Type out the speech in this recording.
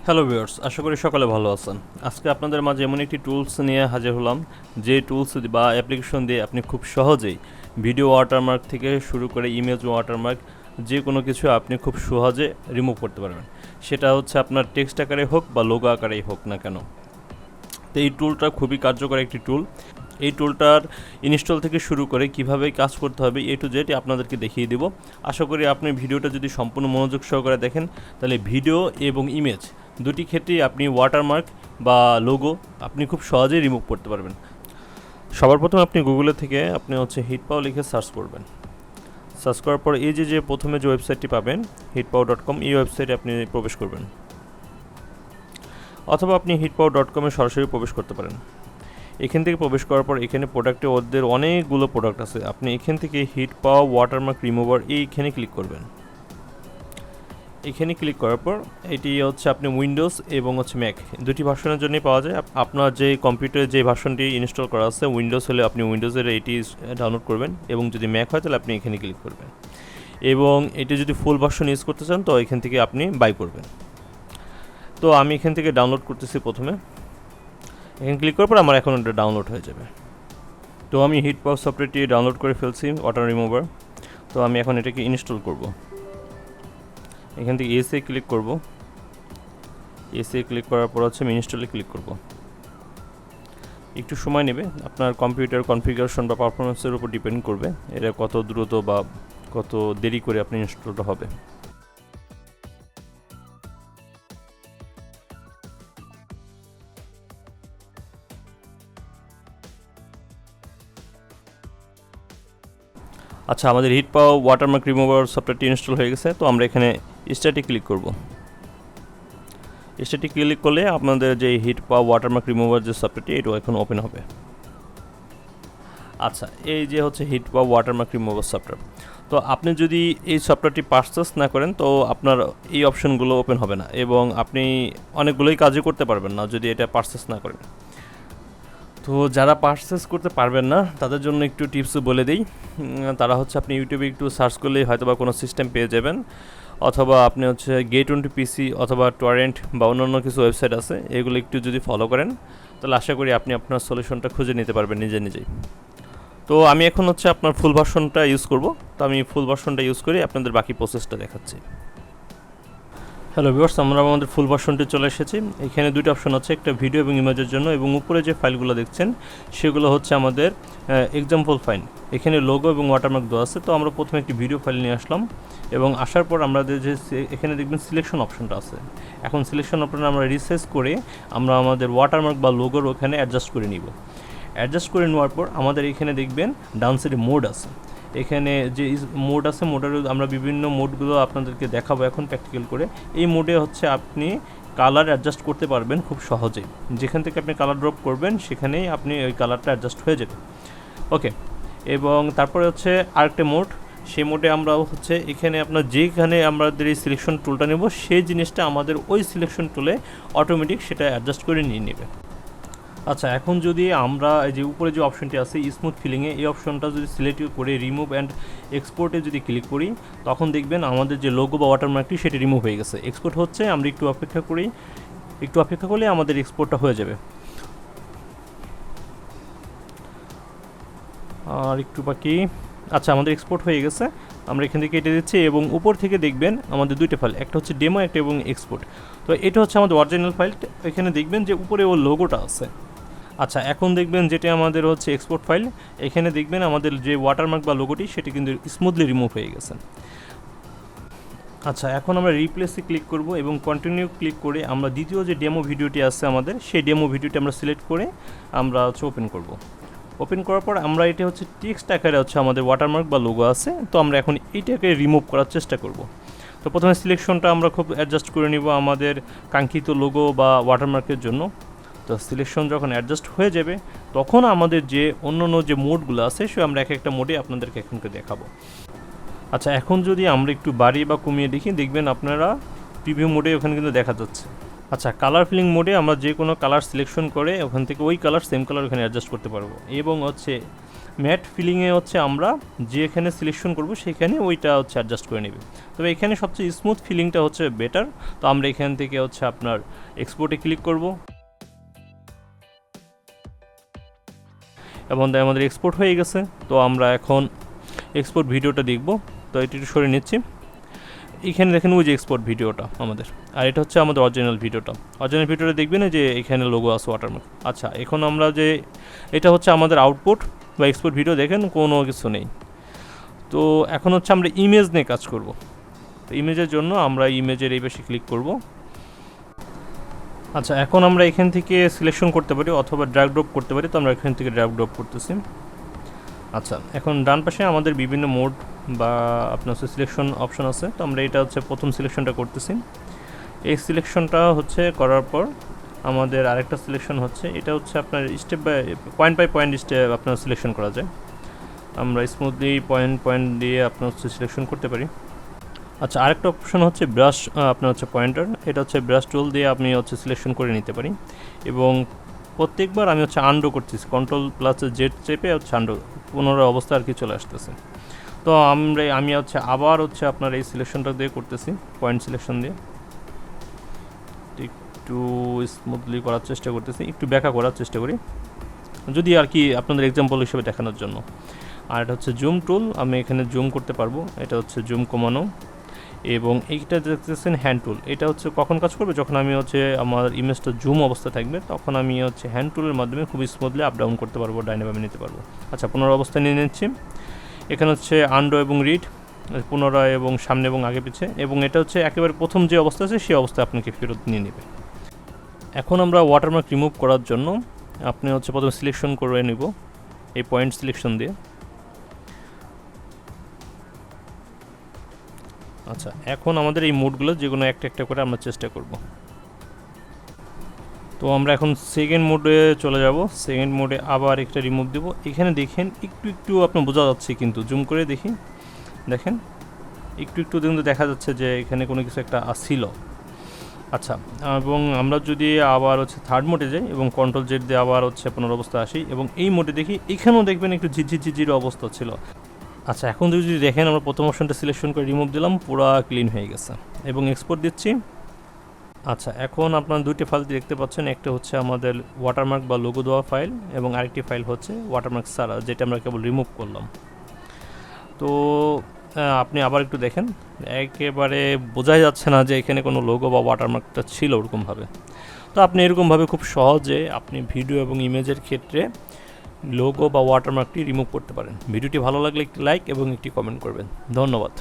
Hello viewers, আশা করি সকলে ভালো আছেন। আজকে আপনাদের মাঝে এমন একটি টুলস নিয়ে হাজির হলাম, যে টুলস বা অ্যাপ্লিকেশন দিয়ে আপনি খুব সহজেই ভিডিও ওয়াটারমার্ক থেকে শুরু করে ইমেজ ওয়াটারমার্ক যে কোনো কিছু আপনি খুব সহজে রিমুভ করতে পারবেন। সেটা হচ্ছে আপনার টেক্সট আকারে হোক বা লোগো আকারেই হোক না কেন। তো এই টুলটা খুবই কার্যকর একটি টুল। এই টুলটার ইনস্টল থেকে শুরু করে কিভাবে কাজ করতে হবে এ টু জেড আপনাদেরকে দেখিয়ে দেব। আশা করি আপনি ভিডিওটা যদি সম্পূর্ণ মনোযোগ সহকারে দেখেন, তাহলে ভিডিও এবং ইমেজ দুটি ক্ষেত্রেই আপনি ওয়াটারমার্ক বা লোগো আপনি খুব সহজেই রিমুভ করতে পারবেন। সবার প্রথমে আপনি গুগলে থেকে আপনি HitPaw লিখে সার্চ করবেন। সার্চ করার পর এই যে প্রথমে যে ওয়েবসাইটটি পাবেন hitpaw.com, এই ওয়েবসাইটে আপনি প্রবেশ করবেন, অথবা আপনি hitpaw.com-এ সরাসরি প্রবেশ করতে পারেন। এখান থেকে প্রবেশ করার পর এখানে প্রোডাক্টে ওদের অনেকগুলো প্রোডাক্ট আছে। আপনি এখান থেকে HitPaw ওয়াটারমার্ক রিমুভার এইখানে ক্লিক করবেন। এখানে ক্লিক করার পর এটি আপনি উইন্ডোজ এবং ম্যাক দুটি ভার্সনের জন্যই পাওয়া যায়। আপনার যে কম্পিউটারে যে ভার্সনটি ইনস্টল করা আছে উইন্ডোজ হলে আপনি উইন্ডোজের এটি ডাউনলোড করবেন, এবং যদি ম্যাক হয় তাহলে আপনি এখানে ক্লিক করবেন, এবং এটি যদি ফুল ভার্সন ইউজ করতে চান তো এখান থেকে আপনি বাই করবেন। তো আমি এখান থেকে ডাউনলোড করতেছি। প্রথমে এখানে ক্লিক করার পর আমার এখন এটা ডাউনলোড হয়ে যাবে। তো আমি HitPaw সফটওয়্যারটি ডাউনলোড করে ফেলছি, ওয়াটার রিমুভার। তো আমি এখন এটাকে ইনস্টল করব। এখান থেকে এসে ক্লিক করব। এসে ক্লিক করার পর আমি ইনস্টলে ক্লিক করব। একটু সময় নেবে, আপনার কম্পিউটার কনফিগারেশন বা পারফরমেন্সের উপর ডিপেন্ড করবে এটা কত দ্রুত বা কত দেরি করে আপনি ইনস্টলটা হবে। আচ্ছা, আমাদের HitPaw ওয়াটারমার্ক রিমুভার সফটওয়্যারটি ইনস্টল হয়ে গেছে। তো আমরা এখানে স্টার্টে ক্লিক করব। স্টার্টে ক্লিক করলে আপনাদের যে HitPaw ওয়াটারমার্ক রিমুভার যে সফটওয়্যারটি এটা এখন ওপেন হবে। আচ্ছা, এই যে HitPaw ওয়াটারমার্ক রিমুভার সফটওয়্যার। তো আপনি যদি এই সফটওয়্যারটি পারচেস না করেন তো আপনার এই অপশনগুলো ওপেন হবে না, এবং আপনি অনেকগুলোই কাজই করতে পারবেন না যদি এটা পারচেস না করেন। তো যারা পারচেস করতে পারবেন না তাদের জন্য একটু টিপস বলে দিই। তারা আপনি ইউটিউবে একটু সার্চ করলেই হয়তো বা কোনো সিস্টেম পেয়ে যাবেন, অথবা আপনি Get20PC অথবা টরেন্ট বা অন্যান্য কিছু ওয়েবসাইট আছে, এগুলো একটু যদি ফলো করেন তাহলে আশা করি আপনি আপনার সলিউশনটা খুঁজে নিতে পারবেন নিজেই। তো আমি এখন আপনার ফুল ভার্সনটা ইউজ করব। তো আমি ফুল ভার্সনটা ইউজ করে আপনাদের বাকি প্রসেসটা দেখাচ্ছি। হ্যালো ভিউয়ার্স, আমরা আমাদের ফুল ভার্সনটি চলে এসেছি। এখানে দুটো অপশন আছে, একটা ভিডিও এবং ইমেজের জন্য, এবং উপরে যে ফাইলগুলো দেখছেন সেগুলো আমাদের এক্সাম্পল ফাইল। এখানে লোগো এবং ওয়াটারমার্ক দেওয়া আছে। তো আমরা প্রথমে একটি ভিডিও ফাইল নিয়ে আসলাম, এবং আসার পর আমাদের যে এখানে দেখবেন সিলেকশন অপশনটা আছে। এখন সিলেকশন অপশন আমরা রিসাইজ করে আমরা আমাদের ওয়াটারমার্ক বা লোগোর ওখানে অ্যাডজাস্ট করে নিব। অ্যাডজাস্ট করে নেওয়ার পর আমাদের এখানে দেখবেন ডান সাইডে মোড আছে। এখানে যে মোড আছে, মোডের আমরা বিভিন্ন মোডগুলো আপনাদেরকে দেখাবো এখন প্র্যাকটিক্যাল করে। এই মোডে আপনি কালার অ্যাডজাস্ট করতে পারবেন খুব সহজেই। যেখান থেকে আপনি কালার ড্রপ করবেন সেখানেই আপনি ওই কালারটা অ্যাডজাস্ট হয়ে যাবে। ওকে, এবং তারপরে আরেকটা মোড, সেই মোডে আমরা এখানে আপনার যেখানে আমাদের এই সিলেকশন টুলটা নেব সেই জিনিসটা আমাদের ওই সিলেকশন টুলে অটোমেটিক সেটা অ্যাডজাস্ট করে নিয়ে নেবে। আচ্ছা, এখন যদি আমরা এই যে উপরে যে অপশনটি আছে স্মুথ ফিলিংয়ে, এই অপশনটা যদি সিলেক্ট করে রিমুভ অ্যান্ড এক্সপোর্টে যদি ক্লিক করি তখন দেখবেন আমাদের যে লোগো বা ওয়াটারমার্কটি সেটি রিমুভ হয়ে গেছে। এক্সপোর্ট হচ্ছে, আমরা একটু অপেক্ষা করলে আমাদের এক্সপোর্টটা হয়ে যাবে। আর একটু বাকি। আচ্ছা, আমাদের এক্সপোর্ট হয়ে গেছে। আমরা এখান থেকে কেটে দিচ্ছি, এবং উপর থেকে দেখবেন আমাদের দুইটা ফাইল, একটা ডেমো, একটা এবং এক্সপোর্ট। তো এটা আমাদের অরিজিনাল ফাইল। এখানে দেখবেন যে উপরে ওর লোগোটা আছে। আচ্ছা, এখন দেখবেন যেটা আমাদের এক্সপোর্ট ফাইল, এখানে দেখবেন আমাদের যে ওয়াটারমার্ক বা লোগোটি সেটি কিন্তু স্মুথলি রিমুভ হয়ে গেছে। আচ্ছা, এখন আমরা রিপ্লেসে ক্লিক করব এবং কন্টিনিউ ক্লিক করে আমরা দ্বিতীয় যে ডেমো ভিডিওটি আছে আমাদের, সেই ডেমো ভিডিওটি আমরা সিলেক্ট করে আমরা ওপেন করব। ওপেন করার পর আমরা এটা টেক্সট আকারে আমাদের ওয়াটারমার্ক বা লোগো আছে। তো আমরা এখন এইটাকে রিমুভ করার চেষ্টা করব। তো প্রথমে সিলেকশনটা আমরা খুব অ্যাডজাস্ট করে নিব আমাদের কাঙ্ক্ষিত লোগো বা ওয়াটারমার্কের জন্য। তো সিলেকশন যখন অ্যাডজাস্ট হয়ে যাবে তখন আমাদের যে অন্য যে মোডগুলো আছে সে আমরা এক একটা মোডে আপনাদেরকে এখনকে দেখাবো। আচ্ছা, এখন যদি আমরা একটু বাড়িয়ে বা কমিয়ে দেখি দেখবেন আপনারা প্রিভিউ মোডে ওখানে কিন্তু দেখা যাচ্ছে। আচ্ছা, কালার ফিলিং মোডে আমরা যে কোনো কালার সিলেকশন করে ওখান থেকে ওই কালার সেম কালার ওখানে অ্যাডজাস্ট করতে পারবো, এবং ম্যাট ফিলিংয়ে হচ্ছে আমরা যেখানে সিলেকশন করব সেখানে ওইটা হচ্ছে অ্যাডজাস্ট করে নেবে। তবে এখানে সবচেয়ে স্মুথ ফিলিংটা হচ্ছে বেটার। তো আমরা এখান থেকে হচ্ছে আপনার এক্সপোর্টে ক্লিক করব এবং আমাদের এক্সপোর্ট হয়ে গেছে। তো আমরা এখন এক্সপোর্ট ভিডিওটা দেখব। তো এটি একটু সরে নিচ্ছি। এখানে দেখেন ওই যে এক্সপোর্ট ভিডিওটা আমাদের, আর এটা হচ্ছে আমাদের অরিজিনাল ভিডিওটা। অরিজিনাল ভিডিওটা দেখবেন যে এখানে লোগো আছে ওয়াটারমার্ক। আচ্ছা, এখন আমরা যে এটা হচ্ছে আমাদের আউটপুট বা এক্সপোর্ট ভিডিও, দেখেন কোনো কিছু নেই। তো এখন হচ্ছে আমরা ইমেজ নিয়ে কাজ করব। তো ইমেজের জন্য আমরা ইমেজের এই পাশে ক্লিক করব। আচ্ছা, এখন আমরা এখান থেকে সিলেকশন করতে পারি অথবা ড্র্যাগ ড্রপ করতে পারি। তো আমরা এখান থেকে ড্র্যাগ ড্রপ করতেছি। আচ্ছা, এখন ডান পাশে আমাদের বিভিন্ন মোড বা আপনার হচ্ছে সিলেকশন অপশন আছে। তো আমরা এটা হচ্ছে প্রথম সিলেকশনটা করতেছি। এই সিলেকশনটা হচ্ছে করার পর আমাদের আরেকটা সিলেকশন হচ্ছে, এটা হচ্ছে আপনার স্টেপ বাই পয়েন্ট স্টেপ আপনার সিলেকশন করা যায়। আমরা স্মুথলি পয়েন্ট দিয়ে আপনার হচ্ছে সিলেকশন করতে পারি। আচ্ছা, আরেকটা অপশন হচ্ছে ব্রাশ, আপনার হচ্ছে পয়েন্টার। এটা হচ্ছে ব্রাশ টুল দিয়ে আপনি হচ্ছে সিলেকশন করে নিতে পারি। এবং প্রত্যেকবার আমি হচ্ছে আন্ডো করতেছি, কন্ট্রোল+Z চেপে হচ্ছে আন্ডো, পুনরায় অবস্থা আর কি চলে আসতেছে। তো আমি হচ্ছে আবার হচ্ছে আপনার এই সিলেকশনটা দিয়ে করতেছি, পয়েন্ট সিলেকশন দিয়ে একটু স্মুথলি করার চেষ্টা করতেছি, একটু ব্যাকা করার চেষ্টা করি যদি আর কি আপনাদের এক্সাম্পল হিসেবে দেখানোর জন্য। আর এটা হচ্ছে জুম টুল, আমি এখানে জুম করতে পারবো। এটা হচ্ছে জুম কমানো। এবং এইটা দেখতেছেন হ্যান্ড টুল, এটা হচ্ছে কখন কাজ করবে, যখন আমি হচ্ছে আমার ইমেজটা জুম অবস্থা থাকবে তখন আমি হচ্ছে হ্যান্ড টুলের মাধ্যমে খুব স্মুথলি আপ ডাউন করতে পারবো, ডাইনে বামে নিতে পারবো। আচ্ছা, পুনরায় অবস্থা নিয়ে নিচ্ছি। এখানে হচ্ছে আন্ডো এবং রিড, পুনরায় এবং সামনে এবং আগে পিছে, এবং এটা হচ্ছে একেবারে প্রথম যে অবস্থা আছে সেই অবস্থায় আপনাকে ফেরত নিয়ে নেবে। এখন আমরা ওয়াটারমার্ক রিমুভ করার জন্য আপনি হচ্ছে প্রথমে সিলেকশন করে নেব এই পয়েন্ট সিলেকশন দিয়ে। আচ্ছা, এখন আমাদের এই মোডগুলো যেগুলো একটা একটা করে আমরা চেষ্টা করব। তো আমরা এখন সেকেন্ড মোডে চলে যাব। সেকেন্ড মোডে আবার একটা রিমুভ দেব। এখানে দেখেন একটু আপনার বোঝা যাচ্ছে, কিন্তু জুম করে দেখি, দেখেন একটু কিন্তু দেখা যাচ্ছে যে এখানে কোনো কিছু একটা ছিল। আচ্ছা, এবং আমরা যদি আবার হচ্ছে থার্ড মোডে যাই এবং কন্ট্রোল Z দিয়ে আবার হচ্ছে আপনার অবস্থা আসি এবং এই মোডে দেখি, এখানেও দেখবেন একটু ঝিরঝির অবস্থা ছিল। আচ্ছা, এখন যদি দেখেন আমরা প্রথম অপশনটা সিলেকশন করে রিমুভ দিলাম, পুরো ক্লিন হয়ে গেছে এবং এক্সপোর্ট দিচ্ছি। আচ্ছা, এখন আপনার দুইটি ফাইল দেখতে পাচ্ছেন, একটা হচ্ছে আমাদের ওয়াটারমার্ক বা লোগো দেওয়া ফাইল এবং আরেকটি ফাইল হচ্ছে ওয়াটারমার্ক ছাড়া, যেটা আমরা কেবল রিমুভ করলাম। তো আপনি আবার একটু দেখেন, একেবারে বোঝাই যাচ্ছে না যে এখানে কোনো লোগো বা ওয়াটারমার্কটা ছিল ওরকমভাবে। তো আপনি এরকমভাবে খুব সহজে আপনি ভিডিও এবং ইমেজের ক্ষেত্রে লোগো বা ওয়াটারমার্কটি রিমুভ করতে পারেন। ভিডিওটি ভালো লাগলে একটি লাইক এবং একটি কমেন্ট করবেন। ধন্যবাদ।